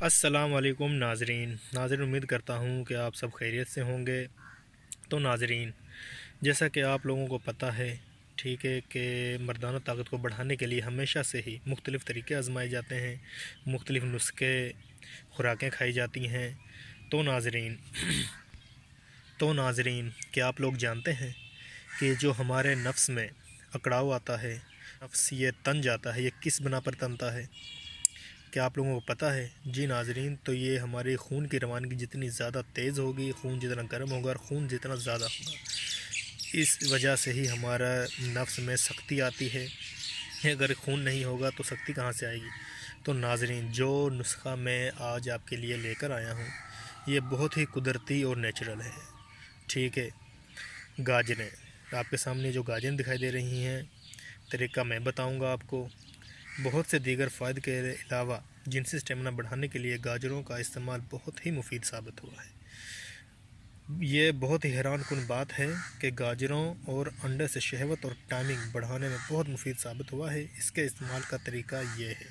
अस्सलाम वालेकुम नाज़रीन, उम्मीद करता हूँ कि आप सब खैरियत से होंगे। तो नाज़रीन, जैसा कि आप लोगों को पता है, ठीक है, कि मर्दाना ताकत को बढ़ाने के लिए हमेशा से ही मुख्तलिफ़ तरीके आजमाए जाते हैं, मुख्तलिफ़ नुस्खे खुराकें खाई जाती हैं। तो नाज़रीन क्या आप लोग जानते हैं कि जो हमारे नफ्स में अकड़ाव आता है, नफ्स ये तन जाता है, ये किस बना पर तनता है? क्या आप लोगों को पता है? जी नाज़रीन, तो ये हमारे खून की रवानगी जितनी ज़्यादा तेज़ होगी, खून जितना गर्म होगा और खून जितना ज़्यादा होगा, इस वजह से ही हमारा नफ्स में सख्ती आती है। अगर खून नहीं होगा तो सख्ती कहाँ से आएगी? तो नाज़रीन, जो नुस्खा मैं आज आपके लिए लेकर आया हूँ, ये बहुत ही कुदरती और नेचुरल है। ठीक है, गाजरें आपके सामने जो गाजरें दिखाई दे रही हैं, तरीका मैं बताऊँगा आपको। बहुत से दीगर फ़ायदे के अलावा जिनसी स्टेमिना बढ़ाने के लिए गाजरों का इस्तेमाल बहुत ही मुफीद साबित हुआ है। ये बहुत ही हैरानकुन बात है कि गाजरों और अंडे से शहवत और टाइमिंग बढ़ाने में बहुत मुफीद साबित हुआ है। इसके इस्तेमाल का तरीका ये है,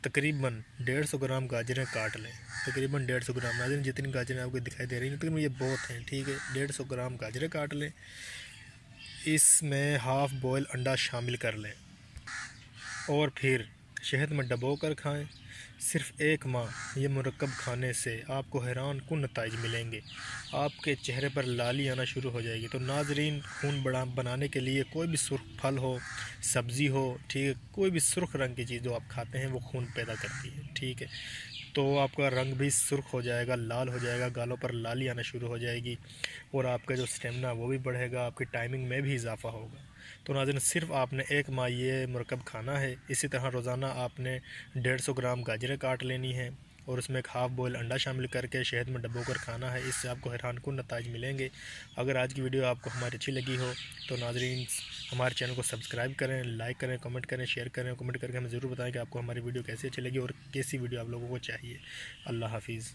तकरीबन 150 ग्राम गाजरें काट लें। तकरीबन 150 ग्राम, नाज़रीन जितनी गाजरें आपको दिखाई दे रही हैं तकरीबन ये बहुत हैं, ठीक है। 150 ग्राम गाजरें काट लें, इसमें हाफ़ बॉयल अंडा शामिल कर लें और फिर शहद में डबो कर खाएँ। सिर्फ़ 1 माह ये मुरक्कब खाने से आपको हैरानकुन नताइज मिलेंगे। आपके चेहरे पर लाली आना शुरू हो जाएगी। तो नाज़रीन, खून बनाने के लिए कोई भी सुर्ख फल हो, सब्ज़ी हो, ठीक है, कोई भी सुर्ख रंग की चीज़ जो आप खाते हैं वो खून पैदा करती है, ठीक है। तो आपका रंग भी सुर्ख हो जाएगा, लाल हो जाएगा, गालों पर लाली आना शुरू हो जाएगी और आपका जो स्टेमिना वो भी बढ़ेगा, आपकी टाइमिंग में भी इजाफ़ा होगा। तो नाज़रीन, सिर्फ़ आपने 1 माह ये मुरक्कब खाना है। इसी तरह रोज़ाना आपने 150 ग्राम गाजरें काट लेनी है और उसमें एक हाफ़ बॉयल अंडा शामिल करके शहद में डुबोकर खाना है। इससे आपको हैरानकुन नताइज मिलेंगे। अगर आज की वीडियो आपको हमारी अच्छी लगी हो तो नाज़रीन, हमारे चैनल को सब्सक्राइब करें, लाइक करें, कमेंट करें, शेयर करें। कमेंट करके हमें ज़रूर बताएं कि आपको हमारी वीडियो कैसी अच्छी लगी और कैसी वीडियो आप लोगों को चाहिए। अल्लाह हाफ़िज़।